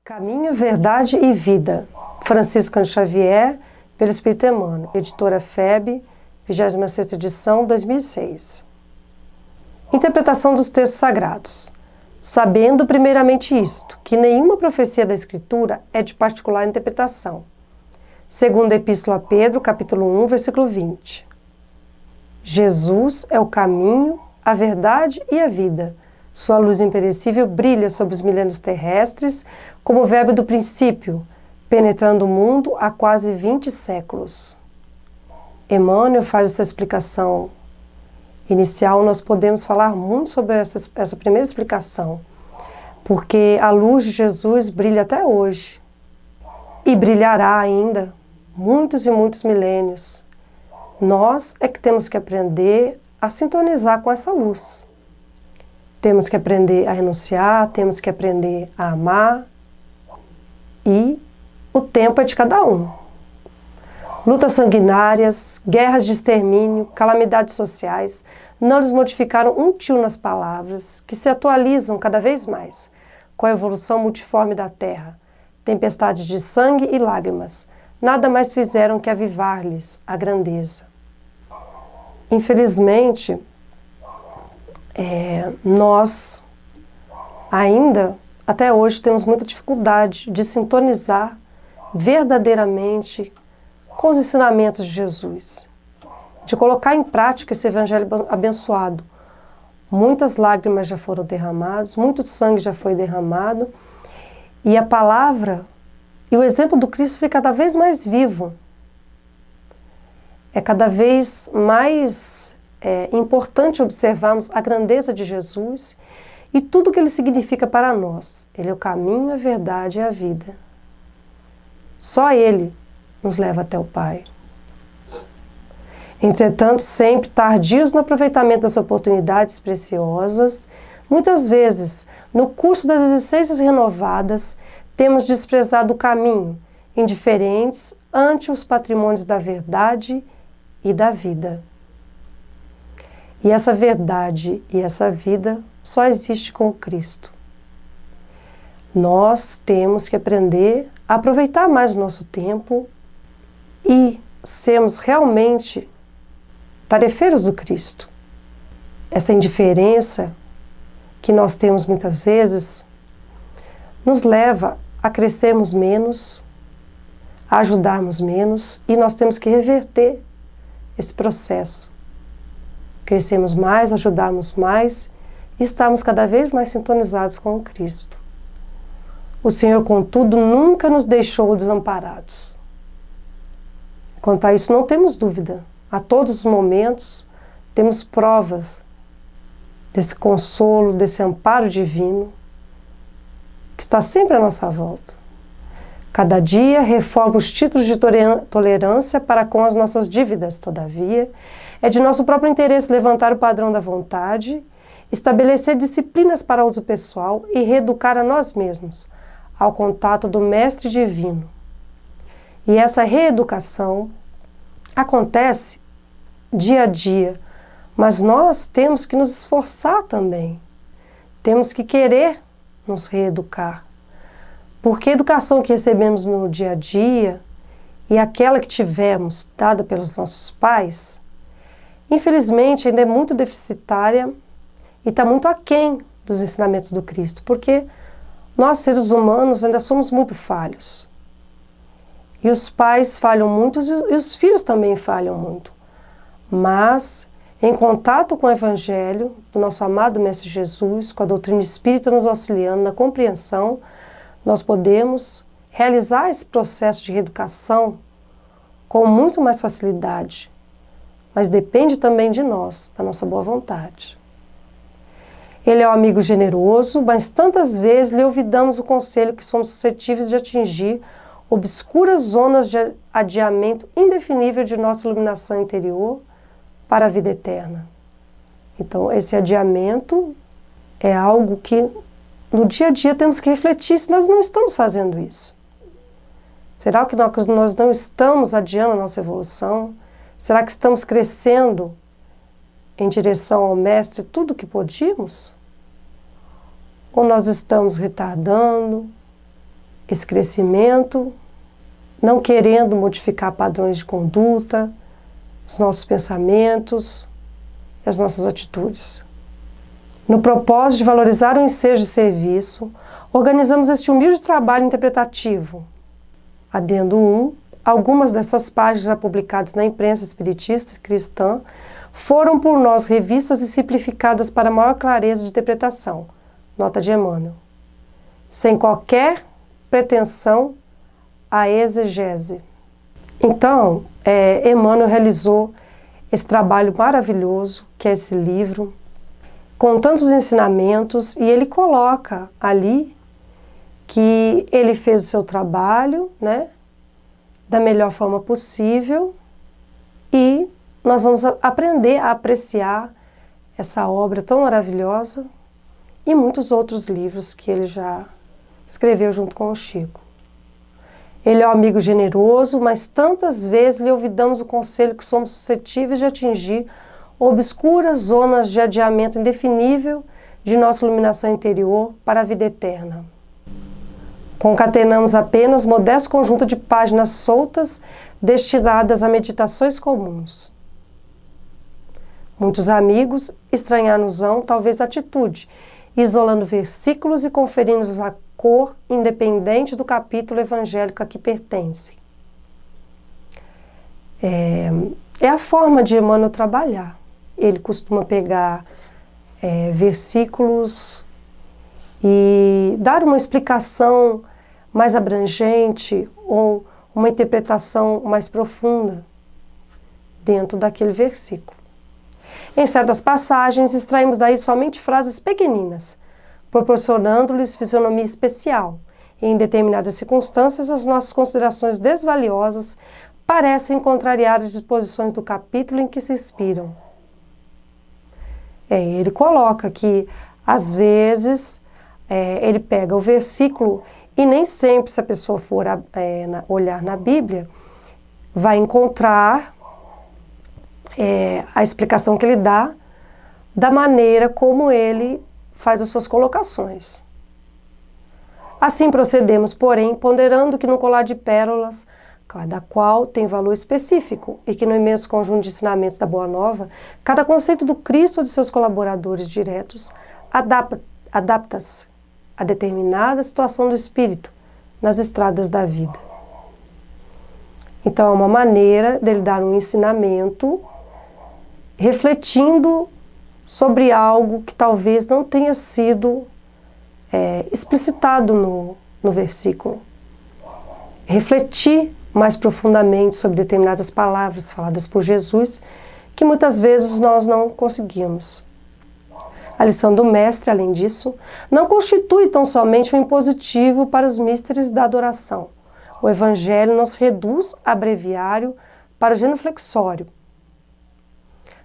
Caminho, Verdade e Vida, Francisco Cândido Xavier, pelo Espírito Emmanuel, editora FEB, 26ª edição, 2006. Interpretação dos textos sagrados. Sabendo primeiramente isto, que nenhuma profecia da Escritura é de particular interpretação. Segunda Epístola a Pedro, capítulo 1, versículo 20. Jesus é o caminho, a verdade e a vida. Sua luz imperecível brilha sobre os milênios terrestres como o verbo do princípio, penetrando o mundo há quase 20 séculos. Emmanuel faz essa explicação inicial. Nós podemos falar muito sobre essa primeira explicação, porque a luz de Jesus brilha até hoje e brilhará ainda muitos e muitos milênios. Nós é que temos que aprender a sintonizar com essa luz. Temos que aprender a renunciar, temos que aprender a amar, e o tempo é de cada um. Lutas sanguinárias, guerras de extermínio, calamidades sociais não lhes modificaram um tio nas palavras, que se atualizam cada vez mais com a evolução multiforme da terra. Tempestades de sangue e lágrimas nada mais fizeram que avivar-lhes a grandeza. Infelizmente, nós ainda, até hoje, temos muita dificuldade de sintonizar verdadeiramente com os ensinamentos de Jesus, de colocar em prática esse evangelho abençoado. Muitas lágrimas já foram derramadas, muito sangue já foi derramado, e a palavra e o exemplo do Cristo fica cada vez mais vivo. É cada vez mais importante observarmos a grandeza de Jesus e tudo que ele significa para nós. Ele é o caminho, a verdade e a vida. Só ele nos leva até o Pai. Entretanto, sempre tardios no aproveitamento das oportunidades preciosas, muitas vezes, no curso das existências renovadas, temos desprezado o caminho, indiferentes ante os patrimônios da verdade e da vida. E essa verdade e essa vida só existe com o Cristo. Nós temos que aprender a aproveitar mais o nosso tempo e sermos realmente tarefeiros do Cristo. Essa indiferença que nós temos muitas vezes nos leva a crescermos menos, a ajudarmos menos, e nós temos que reverter esse processo. Crescemos mais, ajudarmos mais e estarmos cada vez mais sintonizados com o Cristo. O Senhor, contudo, nunca nos deixou desamparados. Quanto a isso, não temos dúvida. A todos os momentos, temos provas desse consolo, desse amparo divino, que está sempre à nossa volta. Cada dia reforma os títulos de tolerância para com as nossas dívidas. Todavia, é de nosso próprio interesse levantar o padrão da vontade, estabelecer disciplinas para uso pessoal e reeducar a nós mesmos ao contato do Mestre Divino. E essa reeducação acontece dia a dia, mas nós temos que nos esforçar também. Temos que querer nos reeducar. Porque a educação que recebemos no dia a dia e aquela que tivemos dada pelos nossos pais, infelizmente ainda é muito deficitária e está muito aquém dos ensinamentos do Cristo, porque nós, seres humanos, ainda somos muito falhos. E os pais falham muito e os filhos também falham muito. Mas, em contato com o Evangelho do nosso amado Mestre Jesus, com a doutrina espírita nos auxiliando na compreensão, nós podemos realizar esse processo de reeducação com muito mais facilidade. Mas depende também de nós, da nossa boa vontade. Ele é um amigo generoso, mas tantas vezes lhe olvidamos o conselho que somos suscetíveis de atingir obscuras zonas de adiamento indefinível de nossa iluminação interior para a vida eterna. Então, esse adiamento é algo que no dia a dia temos que refletir se nós não estamos fazendo isso. Será que nós não estamos adiando a nossa evolução? Será que estamos crescendo em direção ao Mestre tudo o que podíamos? Ou nós estamos retardando, esse crescimento, não querendo modificar padrões de conduta, os nossos pensamentos e as nossas atitudes. No propósito de valorizar o ensejo de serviço, organizamos este humilde trabalho interpretativo. Adendo 1, algumas dessas páginas já publicadas na imprensa espiritista e cristã foram por nós revistas e simplificadas para maior clareza de interpretação. Nota de Emmanuel. Sem qualquer pretensão à exegese. Então, Emmanuel realizou esse trabalho maravilhoso, que é esse livro, com tantos ensinamentos, e ele coloca ali que ele fez o seu trabalho, né, da melhor forma possível, e nós vamos aprender a apreciar essa obra tão maravilhosa e muitos outros livros que ele já escreveu junto com o Chico. Ele é um amigo generoso, mas tantas vezes lhe ouvidamos o conselho que somos suscetíveis de atingir obscuras zonas de adiamento indefinível de nossa iluminação interior para a vida eterna. Concatenamos apenas modesto conjunto de páginas soltas destinadas a meditações comuns. Muitos amigos estranhar-nos-ão talvez a atitude, isolando versículos e conferindo-nos a cor independente do capítulo evangélico a que pertence. É a forma de Emmanuel trabalhar. Ele costuma pegar versículos e dar uma explicação mais abrangente ou uma interpretação mais profunda dentro daquele versículo. Em certas passagens, extraímos daí somente frases pequeninas, proporcionando-lhes fisionomia especial. E em determinadas circunstâncias, as nossas considerações desvaliosas parecem contrariar as disposições do capítulo em que se inspiram. Ele coloca que, às vezes, ele pega o versículo e nem sempre, se a pessoa for olhar na Bíblia, vai encontrar a explicação que ele dá da maneira como ele faz as suas colocações. Assim procedemos, porém, ponderando que no colar de pérolas, cada qual tem valor específico e que no imenso conjunto de ensinamentos da Boa Nova, cada conceito do Cristo ou de seus colaboradores diretos adapta-se a determinada situação do espírito nas estradas da vida. Então, é uma maneira dele dar um ensinamento refletindo sobre algo que talvez não tenha sido explicitado no versículo. Refletir mais profundamente sobre determinadas palavras faladas por Jesus, que muitas vezes nós não conseguimos. A lição do mestre, além disso, não constitui tão somente um impositivo para os místeres da adoração. O Evangelho nos reduz a breviário para o genuflexório.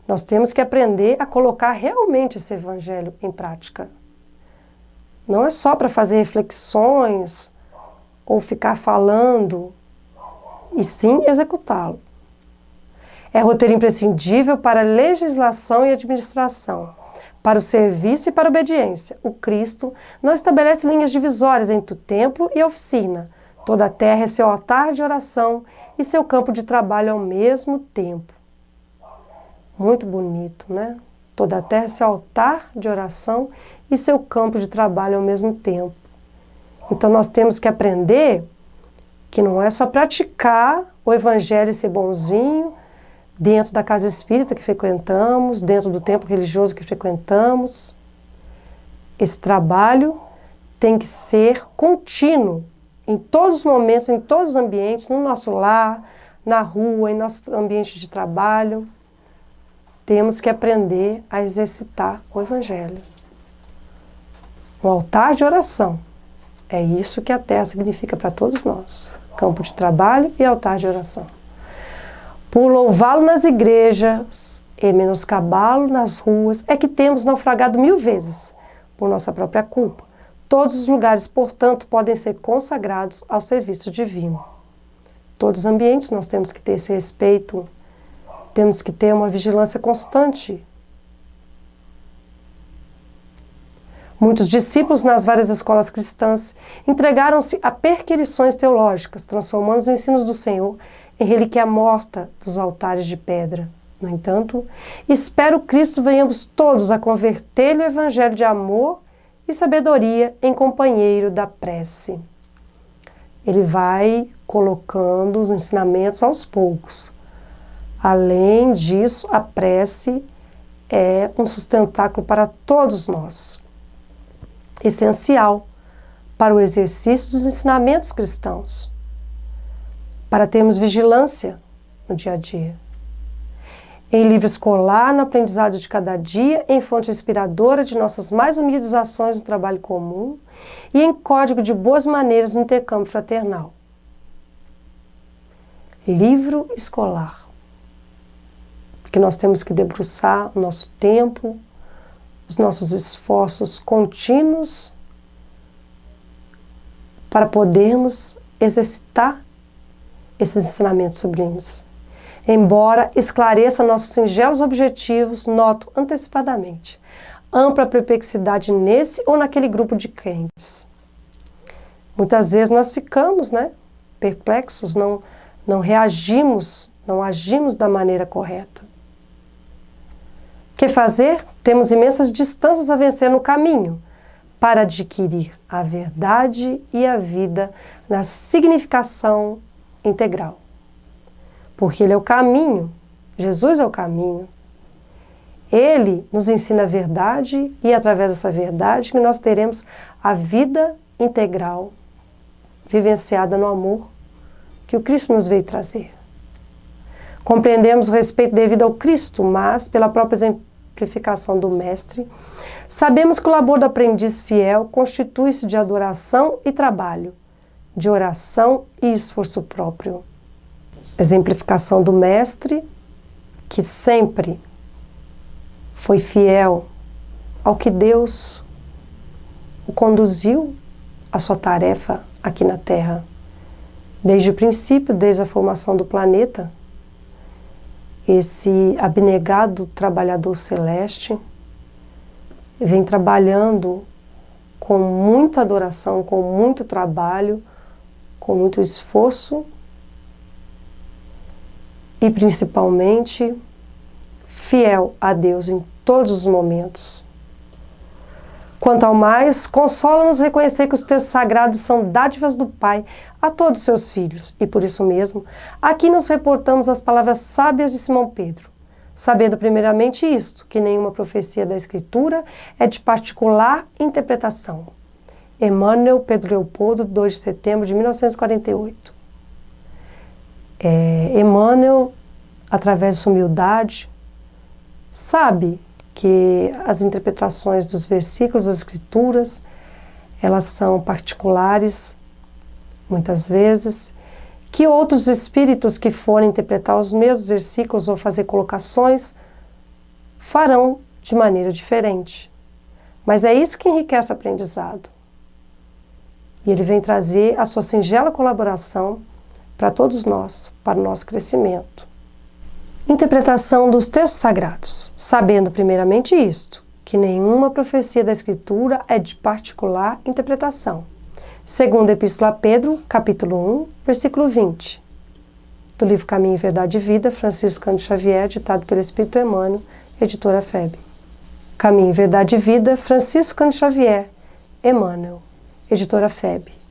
Nós temos que aprender a colocar realmente esse Evangelho em prática. Não é só para fazer reflexões ou ficar falando, e sim executá-lo. É roteiro imprescindível para a legislação e administração, para o serviço e para a obediência. O Cristo não estabelece linhas divisórias entre o templo e a oficina. Toda a terra é seu altar de oração e seu campo de trabalho ao mesmo tempo. Muito bonito, né? Toda a terra é seu altar de oração e seu campo de trabalho ao mesmo tempo. Então nós temos que aprender que não é só praticar o Evangelho e ser bonzinho dentro da casa espírita que frequentamos, dentro do templo religioso que frequentamos. Esse trabalho tem que ser contínuo, em todos os momentos, em todos os ambientes, no nosso lar, na rua, em nosso ambiente de trabalho. Temos que aprender a exercitar o Evangelho. Um altar de oração. É isso que a terra significa para todos nós. Campo de trabalho e altar de oração. Por louvá-lo nas igrejas e menoscabá-lo nas ruas, é que temos naufragado 1000 vezes, por nossa própria culpa. Todos os lugares, portanto, podem ser consagrados ao serviço divino. Todos os ambientes nós temos que ter esse respeito, temos que ter uma vigilância constante. Muitos discípulos nas várias escolas cristãs entregaram-se a perquirições teológicas, transformando os ensinos do Senhor em relíquia morta dos altares de pedra. No entanto, espero Cristo venhamos todos a converter-lhe o evangelho de amor e sabedoria em companheiro da prece. Ele vai colocando os ensinamentos aos poucos. Além disso, a prece é um sustentáculo para todos nós, essencial para o exercício dos ensinamentos cristãos, para termos vigilância no dia a dia. Em livro escolar, no aprendizado de cada dia, em fonte inspiradora de nossas mais humildes ações no trabalho comum e em código de boas maneiras no intercâmbio fraternal. Livro escolar, que nós temos que debruçar o nosso tempo, os nossos esforços contínuos para podermos exercitar esses ensinamentos sublimes. Embora esclareça nossos singelos objetivos, noto antecipadamente ampla perplexidade nesse ou naquele grupo de crentes. Muitas vezes nós ficamos, perplexos, não reagimos, não agimos da maneira correta. O que fazer? Temos imensas distâncias a vencer no caminho para adquirir a verdade e a vida na significação integral. Porque Ele é o caminho, Jesus é o caminho. Ele nos ensina a verdade e através dessa verdade que nós teremos a vida integral, vivenciada no amor que o Cristo nos veio trazer. Compreendemos o respeito devido ao Cristo, mas pela própria exemplificação do Mestre, sabemos que o labor do aprendiz fiel constitui-se de adoração e trabalho, de oração e esforço próprio. Exemplificação do Mestre, que sempre foi fiel ao que Deus o conduziu à sua tarefa aqui na Terra. Desde o princípio, desde a formação do planeta, esse abnegado trabalhador celeste vem trabalhando com muita adoração, com muito trabalho, com muito esforço e principalmente fiel a Deus em todos os momentos. Quanto ao mais, consola-nos reconhecer que os textos sagrados são dádivas do Pai a todos os seus filhos, e por isso mesmo, aqui nos reportamos as palavras sábias de Simão Pedro, sabendo primeiramente isto, que nenhuma profecia da Escritura é de particular interpretação. Emmanuel, Pedro Leopoldo, 2 de setembro de 1948. Emmanuel, através de sua humildade, sabe que as interpretações dos versículos das Escrituras, elas são particulares, muitas vezes, que outros espíritos que forem interpretar os mesmos versículos ou fazer colocações, farão de maneira diferente. Mas é isso que enriquece o aprendizado. E ele vem trazer a sua singela colaboração para todos nós, para o nosso crescimento. Interpretação dos textos sagrados, sabendo primeiramente isto, que nenhuma profecia da Escritura é de particular interpretação. Segundo a Epístola a Pedro, capítulo 1, versículo 20, do livro Caminho, Verdade e Vida, Francisco Cândido Xavier, ditado pelo Espírito Emmanuel, editora FEB. Caminho, Verdade e Vida, Francisco Cândido Xavier, Emmanuel, editora FEB.